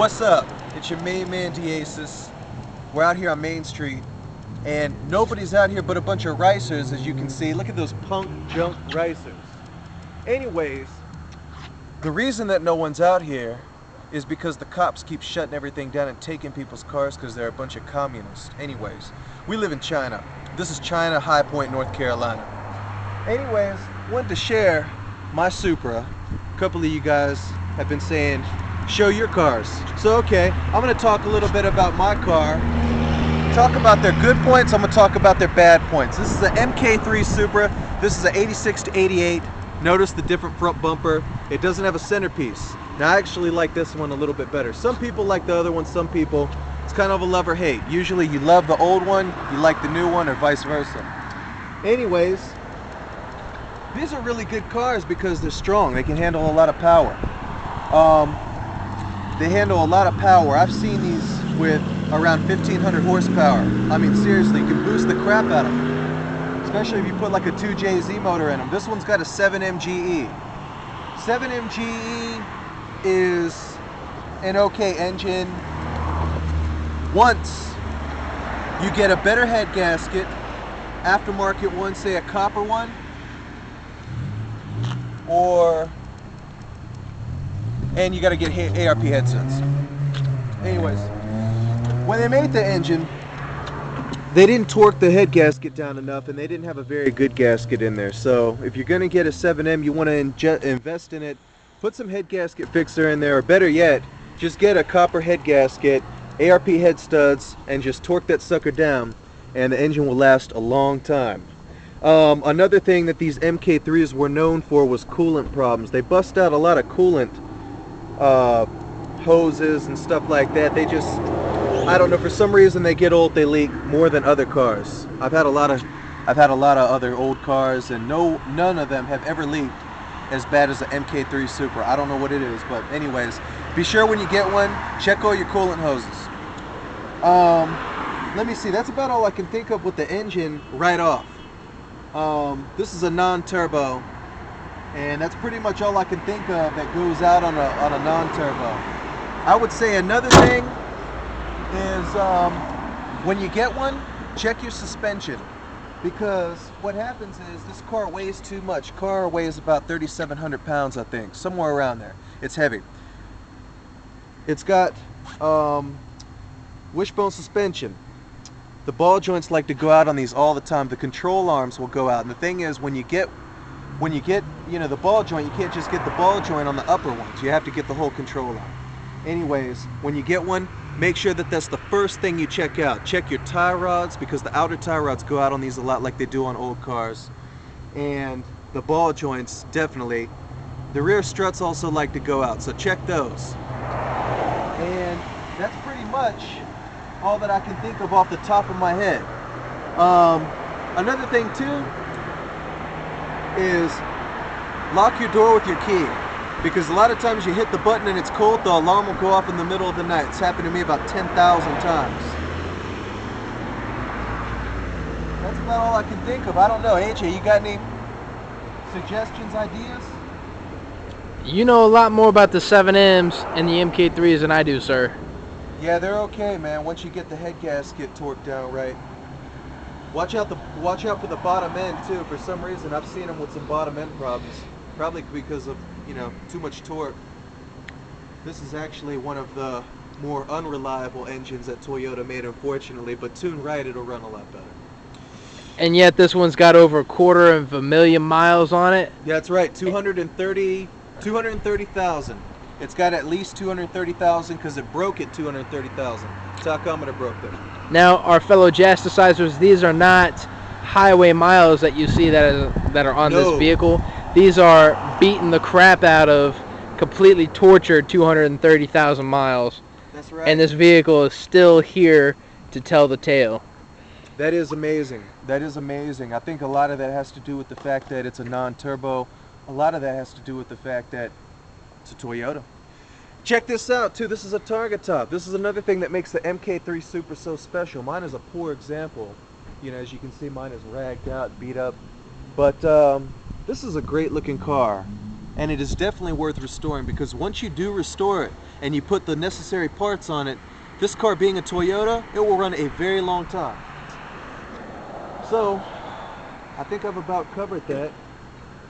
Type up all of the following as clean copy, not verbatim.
What's up? It's your main man Diasiss. We're out here on Main Street, and nobody's out here but a bunch of ricers, as you can see. Look at those punk junk ricers. Anyways, the reason that no one's out here is because the cops keep shutting everything down and taking people's cars because they're a bunch of communists. Anyways, we live in China. This is China, High Point, North Carolina. Anyways, wanted to share my Supra. A couple of you guys have been saying, show your cars. So okay, I'm going to talk a little bit about my car. Talk about their good points, I'm going to talk about their bad points. This is an MK3 Supra. This is an 86 to 88. Notice the different front bumper. It doesn't have a centerpiece. Now I actually like this one a little bit better. Some people like the other one, some people, it's kind of a love or hate. Usually you love the old one, you like the new one, or vice versa. Anyways, these are really good cars because they're strong. They can handle a lot of power. They handle a lot of power. I've seen these with around 1,500 horsepower. I mean, seriously, you can boost the crap out of them. Especially if you put like a 2JZ motor in them. This one's got a 7MGE. 7MGE is an okay engine. Once you get a better head gasket, aftermarket one, say a copper one, and you got to get ARP headsets. Anyways, when they made the engine, they didn't torque the head gasket down enough, and they didn't have a very good gasket in there. So if you're going to get a 7M, you want to invest in it. Put some head gasket fixer in there, or better yet, just get a copper head gasket, ARP head studs, and just torque that sucker down, and the engine will last a long time. Another thing that these MK3s were known for was coolant problems. They bust out a lot of coolant hoses and stuff like that. They just, I don't know, for some reason they get old, they leak more than other cars. I've had a lot of other old cars, and none of them have ever leaked as bad as the MK3 Supra. I don't know what it is, but anyways, be sure when you get one, check all your coolant hoses. Let me see, that's about all I can think of with the engine right off. This is a non-turbo, and that's pretty much all I can think of that goes out on a non-turbo. I would say another thing is when you get one, check your suspension, because what happens is this car weighs too much. Car weighs about 3,700 pounds, I think, somewhere around there. It's heavy. It's got wishbone suspension. The ball joints like to go out on these all the time. The control arms will go out, and the thing is, when you get the ball joint, you can't just get the ball joint on the upper ones. You have to get the whole control arm. Anyways, when you get one, make sure that that's the first thing you check out. Check your tie rods, because the outer tie rods go out on these a lot, like they do on old cars. And the ball joints, definitely. The rear struts also like to go out, so check those. And that's pretty much all that I can think of off the top of my head. Another thing too is lock your door with your key, because a lot of times you hit the button and it's cold, the alarm will go off in the middle of the night. It's happened to me about 10,000 times. That's about all I can think of. I don't know, AJ, you got any suggestions, ideas? You know a lot more about the 7Ms and the MK3s than I do, sir. Yeah, they're okay, man, once you get the head gasket torqued down right. Watch out for the bottom end too. For some reason, I've seen them with some bottom end problems. Probably because of, too much torque. This is actually one of the more unreliable engines that Toyota made, unfortunately, but tuned right, it'll run a lot better. And yet this one's got over 250,000 miles on it. Yeah, that's right, 230,000. It's got at least 230,000 because it broke at 230,000. That's how come it broke there. Now, our fellow Jassicizers, these are not highway miles that you see that are on this vehicle. These are beating the crap out of, completely tortured 230,000 miles. That's right. And this vehicle is still here to tell the tale. That is amazing. That is amazing. I think a lot of that has to do with the fact that it's a non-turbo. A lot of that has to do with the fact that it's a Toyota. Check this out too. This is a target top. This is another thing that makes the MK3 Supra so special. Mine is a poor example. As you can see, mine is ragged out, beat up. But this is a great looking car. and it is definitely worth restoring, because once you do restore it and you put the necessary parts on it, this car being a Toyota, it will run a very long time. So I think I've about covered that.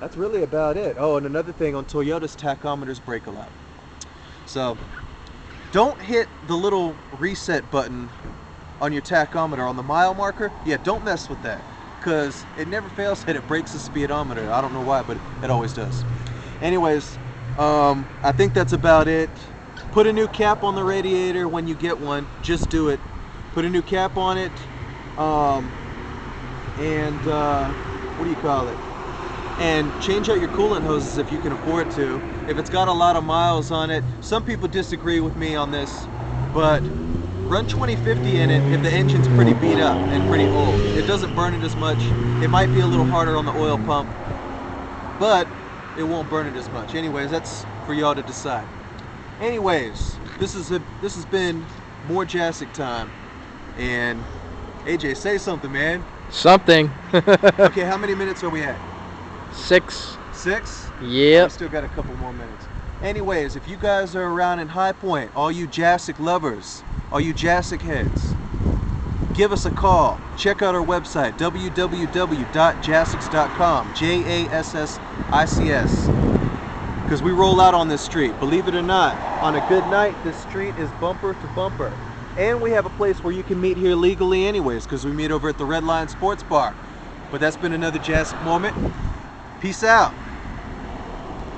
That's really about it. Oh, and another thing, on Toyotas, tachometers break a lot. So don't hit the little reset button on your tachometer on the mile marker. Yeah, don't mess with that, because it never fails that it breaks the speedometer. I don't know why, but it always does. Anyways, I think that's about it. Put a new cap on the radiator when you get one. Just do it. Put a new cap on it. What do you call it? And change out your coolant hoses if you can afford to. If it's got a lot of miles on it, some people disagree with me on this, but run 2050 in it if the engine's pretty beat up and pretty old. It doesn't burn it as much. It might be a little harder on the oil pump, but it won't burn it as much. Anyways, that's for y'all to decide. Anyways, this has been more Jassic time. And AJ, say something, man. Something. Okay, how many minutes are we at? 6. 6? Yep. We still got a couple more minutes. Anyways, if you guys are around in High Point, all you Jassic lovers, all you Jassic heads, give us a call. Check out our website, www.jassics.com, Jassics, because we roll out on this street. Believe it or not, on a good night, this street is bumper to bumper. And we have a place where you can meet here legally anyways, because we meet over at the Red Line Sports Bar. But that's been another Jassic moment. Peace out.